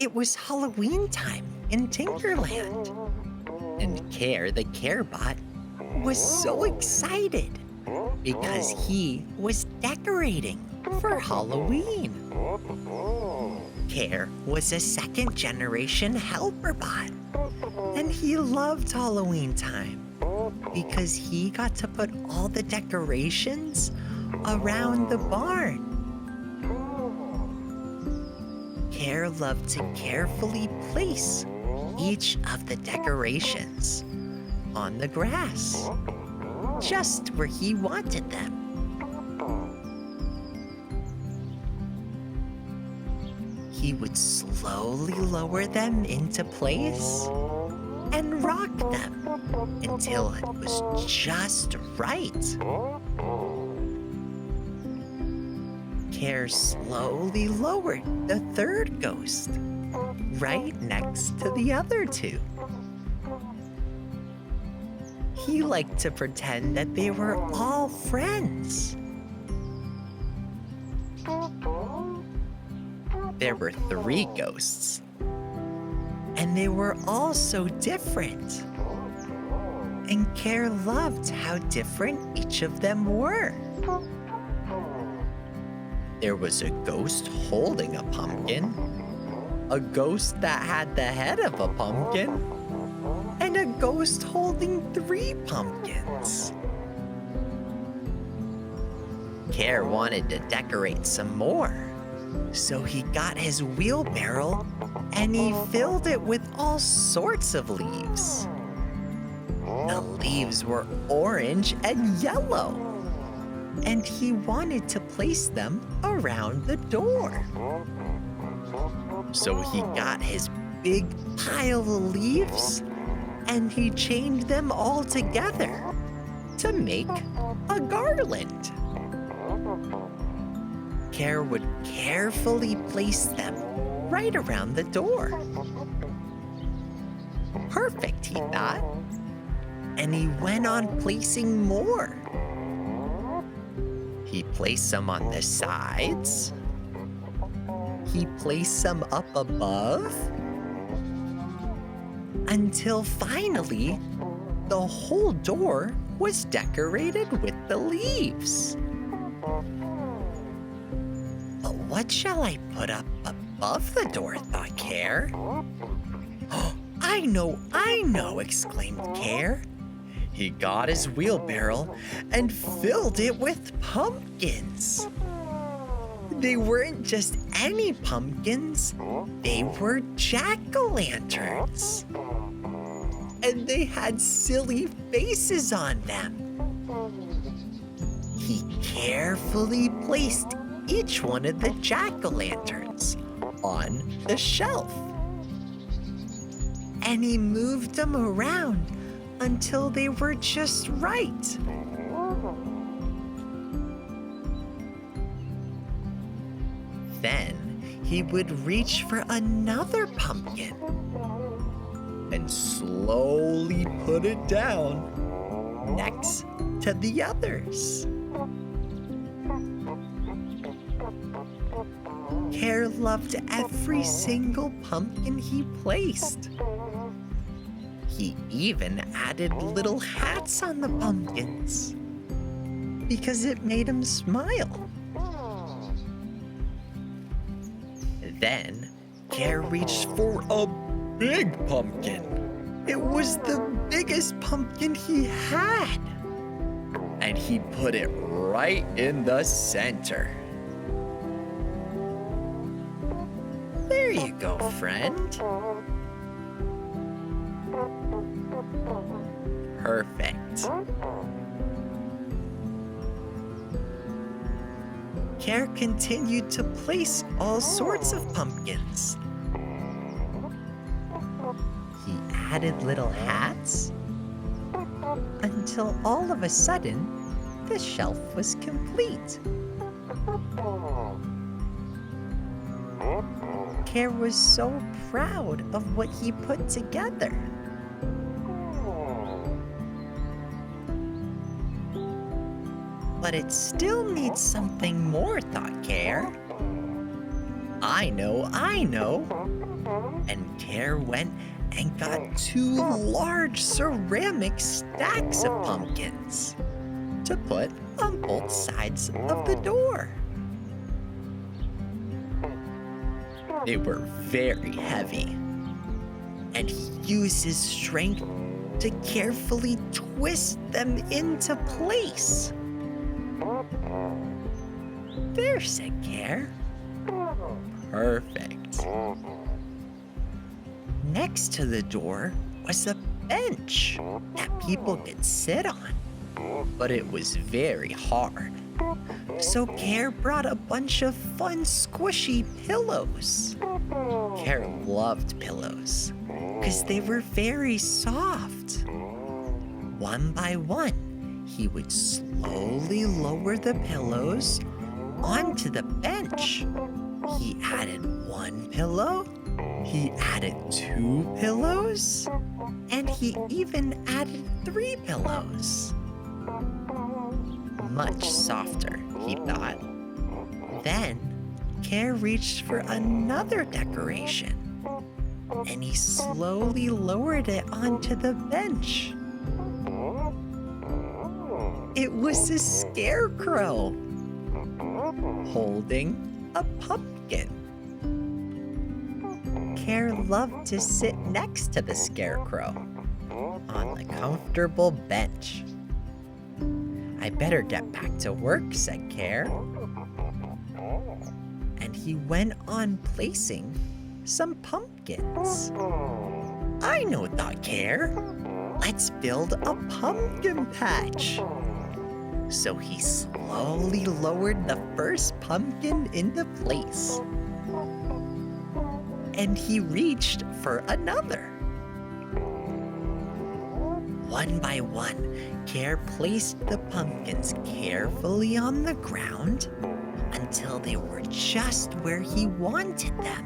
It was Halloween time in Tinkerland, and Care the Carebot was so excited because he was decorating for Halloween. Care was a second-generation helperbot, and he loved Halloween time because he got to put all the decorations around the barn. Care loved to carefully place each of the decorations on the grass, just where he wanted them. He would slowly lower them into place and rock them until it was just right. Care slowly lowered the third ghost right next to the other two. He liked to pretend that they were all friends. There were 3 ghosts, and they were all so different. And Care loved how different each of them were. There was a ghost holding a pumpkin, a ghost that had the head of a pumpkin, and a ghost holding 3 pumpkins. Care wanted to decorate some more, so he got his wheelbarrow and he filled it with all sorts of leaves. The leaves were orange and yellow, and he wanted to place them around the door. So he got his big pile of leaves and he chained them all together to make a garland. Care would carefully place them right around the door. Perfect, he thought. And he went on placing more. He placed some on the sides. He placed some up above. Until finally, the whole door was decorated with the leaves. But what shall I put up above the door, thought Care. Oh, I know, exclaimed Care. He got his wheelbarrow and filled it with pumpkins. They weren't just any pumpkins, they were jack-o'-lanterns. And they had silly faces on them. He carefully placed each one of the jack-o'-lanterns on the shelf. And he moved them around until they were just right. Then he would reach for another pumpkin and slowly put it down next to the others. Care loved every single pumpkin he placed. He even added little hats on the pumpkins because it made him smile. Then Care reached for a big pumpkin. It was the biggest pumpkin he had. And he put it right in the center. There you go, friend. Perfect. Care continued to place all sorts of pumpkins. He added little hats until all of a sudden the shelf was complete. Care was so proud of what he put together. But it still needs something more, thought Care. I know. and Care went and got 2 large ceramic stacks of pumpkins to put on both sides of the door. They were very heavy, and he used his strength to carefully twist them into place. "There," said Care. "Perfect." Next to the door was a bench that people could sit on, but it was very hard. So Care brought a bunch of fun squishy pillows. Care loved pillows because they were very soft. One by one, he would slowly lower the pillows onto the bench. He added 1 pillow, he added 2 pillows, and he even added 3 pillows. Much softer, he thought. Then, Care reached for another decoration, and he slowly lowered it onto the bench. It was a scarecrow holding a pumpkin. Care loved to sit next to the scarecrow on the comfortable bench. "I better get back to work," said Care. And he went on placing some pumpkins. "I know," thought Care. "Let's build a pumpkin patch." So he slowly lowered the first pumpkin into place. And he reached for another. One by one, Care placed the pumpkins carefully on the ground until they were just where he wanted them.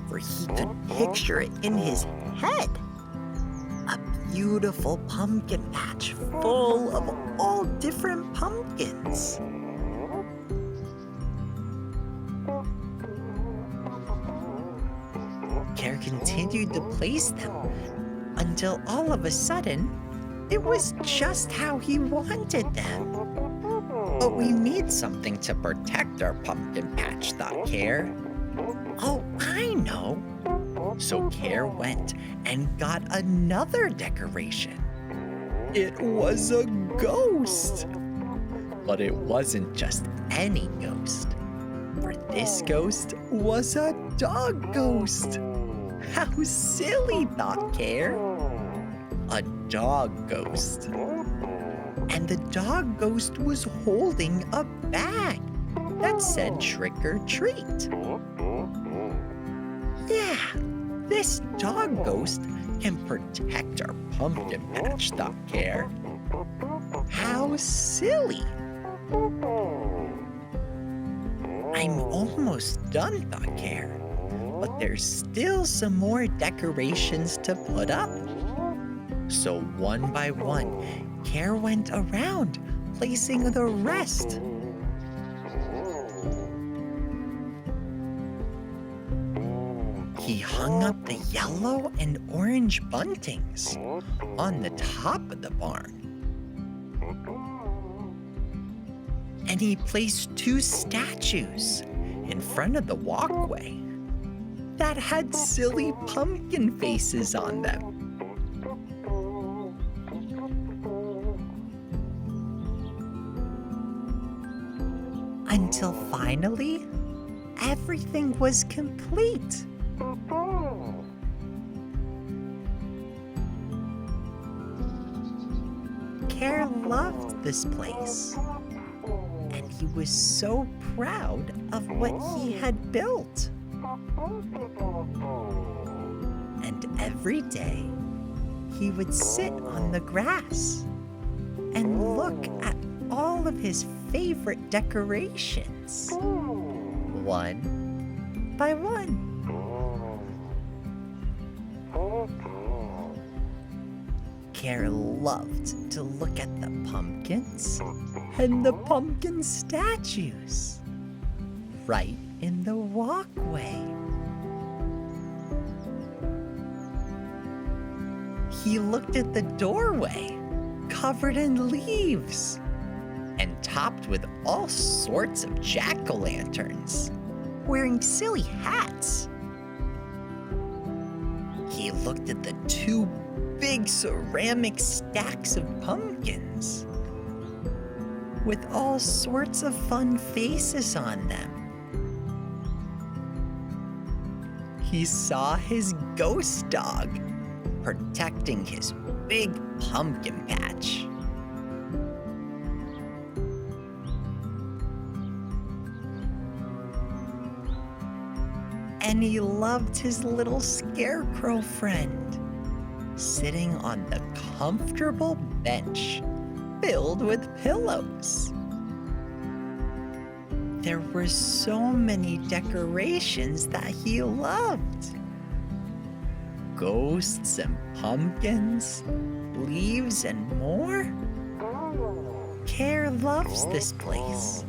For he could picture it in his head. A beautiful pumpkin patch full of all different pumpkins. Care continued to place them until all of a sudden, it was just how he wanted them. "But we need something to protect our pumpkin patch," thought Care. "Oh, I know." So Care went and got another decoration. It was a ghost. But it wasn't just any ghost. For this ghost was a dog ghost. How silly, thought Care. A dog ghost. And the dog ghost was holding a bag that said "Trick or Treat." Yeah, this dog ghost can protect our pumpkin patch, thought Care. How silly. I'm almost done, thought Care. But there's still some more decorations to put up. So one by one, Care went around, placing the rest. He hung up the yellow and orange buntings on the top of the barn. And he placed 2 statues in front of the walkway that had silly pumpkin faces on them. Until finally, everything was complete. Care loved this place, and he was so proud of what he had built. And every day, he would sit on the grass and look at all of his favorite decorations, one by one. Care loved to look at the pumpkins and the pumpkin statues right in the walkway. he looked at the doorway, covered in leaves and topped with all sorts of jack-o'-lanterns, wearing silly hats. He looked at the 2 big ceramic stacks of pumpkins with all sorts of fun faces on them. He saw his ghost dog protecting his big pumpkin patch. And he loved his little scarecrow friend, sitting on the comfortable bench filled with pillows. There were so many decorations that he loved. Ghosts and pumpkins, leaves and more. Care loves this place,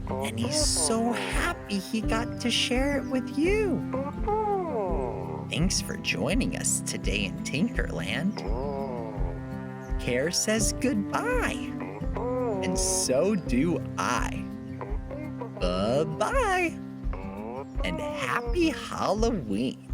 and he's so happy he got to share it with you. Thanks for joining us today in Tinkerland. Care says goodbye, and so do I. Bye-bye, and happy Halloween.